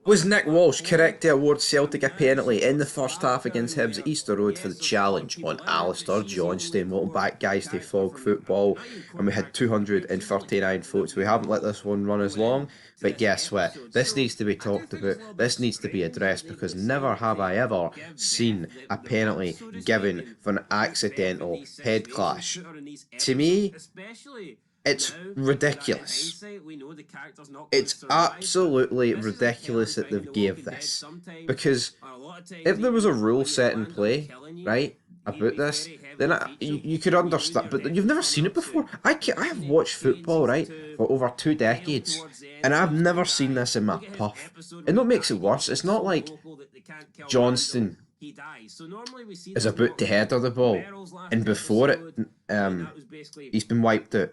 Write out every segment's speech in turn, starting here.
Was Nick Walsh correct to award Celtic a penalty in the first half against Hibs at Easter Road for the challenge on Alistair Johnston? Welcome back, guys, to Fog Football. And we had 239 votes. We haven't let this one run as long, but guess what? This needs to be talked about. This needs to be addressed because never have I ever seen a penalty given for an accidental head clash. To me, it's ridiculous. It's absolutely ridiculous that they've gave this. Because if there was a rule set in play, right, about this, then you could understand. But you've never seen it before. I have watched football, right, for over 2 decades, and I've never seen this in my puff. And what makes it worse, it's not like Johnston is about to header the ball, and before it, he's been wiped out.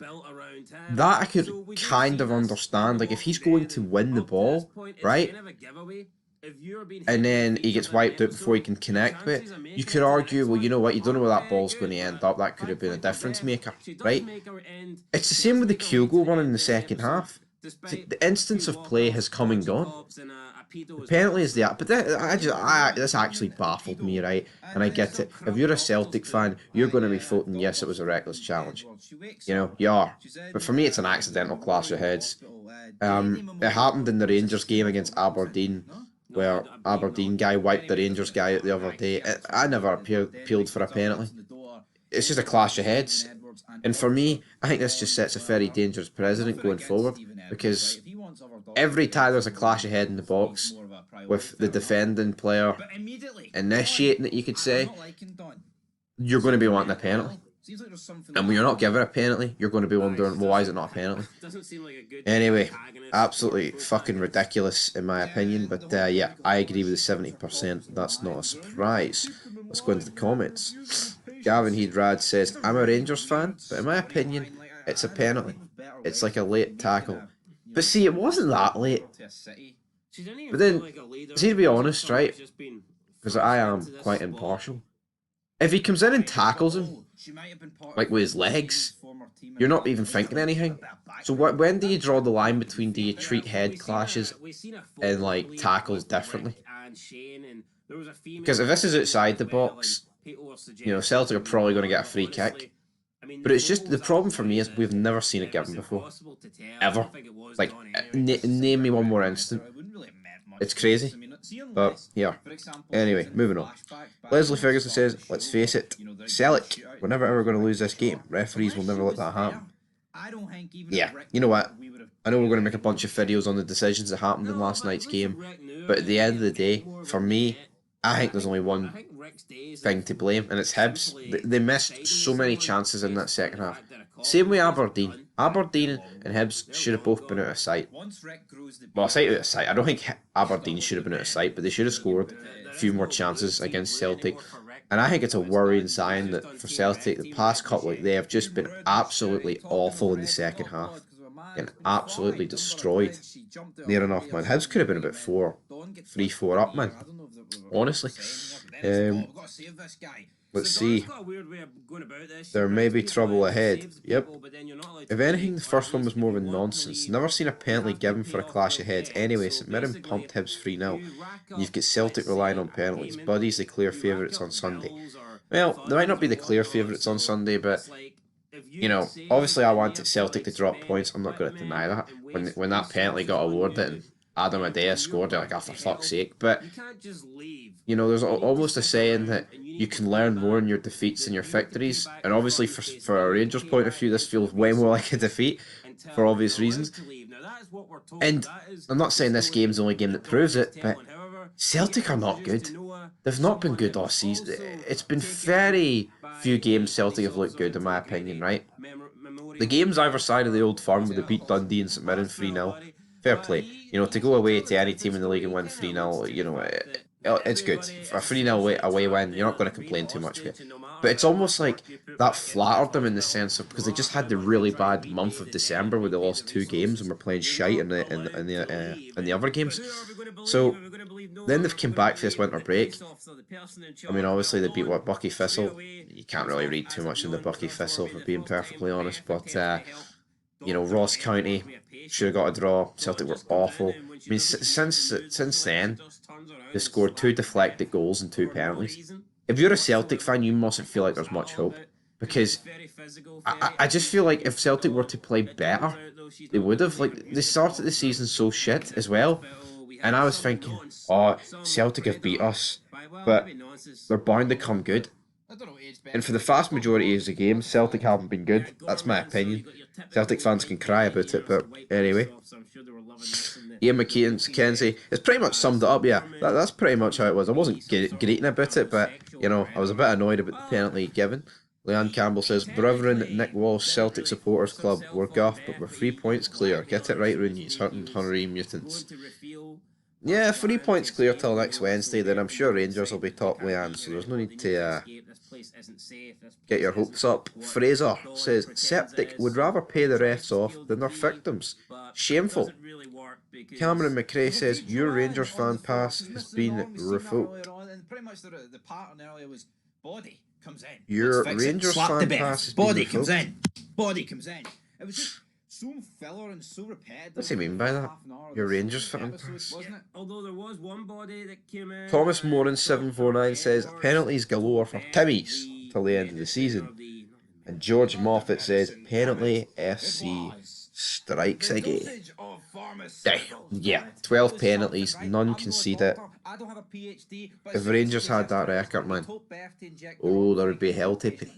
That I could kind of understand. Like if he's going to win the ball, right, and then he gets wiped out before he can connect with it, you could argue, well, you know what, you don't know where that ball's going to end up. That could have been a difference maker, right? It's the same with the Kyogo one in the second half. The instance of play has come and gone. The penalty is that, but this actually baffled me, right? And I get it. If you're a Celtic fan, you're going to be voting yes, it was a reckless challenge. You know, you are. But for me, it's an accidental clash of heads. It happened in the Rangers game against Aberdeen, where Aberdeen guy wiped the Rangers guy out the other day. I never appealed for a penalty. It's just a clash of heads. And for me, I think this just sets a very dangerous precedent going forward, because every time there's a clash ahead in the box with the defending player initiating it, you could say, you're going to be wanting a penalty. And when you're not given a penalty, you're going to be wondering, well, why is it not a penalty? Anyway, absolutely fucking ridiculous in my opinion, but yeah, I agree with the 70%. That's not a surprise. Let's go into the comments. Gavin Headrad says, I'm a Rangers fan, but in my opinion, it's a penalty. It's like a late tackle. But see, it wasn't that late. But then, see, to be honest, right, because I am quite impartial, if he comes in and tackles him, like with his legs, you're not even thinking anything. So when do you draw the line between, do you treat head clashes and like tackles differently? Because if this is outside the box, you know, Celtic are probably going to get a free kick. But it's just, the problem for me is we've never seen it given before. Ever. Like, name me one more instant. It's crazy. But, yeah. Anyway, moving on. Leslie Ferguson says, let's face it, Celtic, we're never ever going to lose this game. Referees will never let that happen. Yeah, you know what? I know we're going to make a bunch of videos on the decisions that happened in last night's game, but at the end of the day, for me, I think there's only one thing to blame, and it's Hibs. They missed so many chances in that second half. Same with Aberdeen. Aberdeen and Hibs should have both been out of sight. Well, I say out of sight. I don't think Aberdeen should have been out of sight, but they should have scored a few more chances against Celtic. And I think it's a worrying sign that for Celtic, the past couple, they have just been absolutely awful in the second half. And absolutely destroyed. Near enough, man. Hibs could have been about 3-4 up, man. Honestly. Let's see. There may be trouble ahead. Yep. If anything, the first one was more of a nonsense. Never seen a penalty given for a clash of heads. Anyway, St Mirren pumped Hibs 3-0. You've got Celtic relying on penalties. Buddy's the clear favourites on Sunday. Well, they might not be the clear favourites on Sunday, but you know, obviously I wanted Celtic to drop points. I'm not going to deny that. When that penalty got awarded and Adam Adea scored it, like, oh, for fuck's sake. But, you know, there's almost a saying that you can learn more in your defeats than your victories. And obviously for a Rangers point of view, this feels way more like a defeat for obvious reasons. And I'm not saying this game's the only game that proves it, but Celtic are not good. They've not been good all season. It's been very few games Celtic have looked good, in my opinion, right? The games either side of the Old Firm, where they beat Dundee and St Mirren 3-0, fair play. You know, to go away to any team in the league and win 3-0, you know, it's good. For a 3-0 away win, you're not going to complain too much of it. But it's almost like that flattered them in the sense of, because they just had the really bad month of December where they lost 2 games and were playing shite in the other games. So then they've come back for this winter break. I mean, obviously they beat Bucky Thistle. You can't really read too much into Bucky Thistle, for being perfectly honest, but Ross County should have got a draw. Celtic were awful. I mean, since then, they scored two deflected goals and two penalties. If you're a Celtic fan, you mustn't feel like there's much hope because I just feel like if Celtic were to play better, they would have. Like, they started the season so shit as well, and I was thinking, oh, Celtic have beat us, but they're bound to come good. And for the vast majority of the game, Celtic haven't been good. That's my opinion. Celtic fans can cry about it, but anyway. Ian Kenzie, it's pretty much summed it up, yeah. That's pretty much how it was. I wasn't greeting about it, but, I was a bit annoyed about the penalty given. Leanne Campbell says, Brethren, Nick Walsh, Celtic Supporters Club, we're guffed, but we're 3 points clear. Get it right, Rooney's hurting Hungary mutants. Yeah, 3 points clear till next Wednesday, then I'm sure Rangers will be top, Leanne, so there's no need to get your hopes up. Fraser says, Celtic would rather pay the refs off than their victims. Shameful. Cameron McRae says, your Rangers fan pass has been revoked. Your Rangers fan pass has been revoked. Body comes in. It was just so filler and so repetitive. What's he mean by that? Your Rangers fan pass? Wasn't it? Although there was one body that came in. Thomas Moran 749 says, penalties galore for Timmies till the end of the season. And George Moffat says, penalty FC strikes again. Damn. Yeah, 12 penalties, none conceded. If Rangers had that record, man, oh, there would be hell to pay.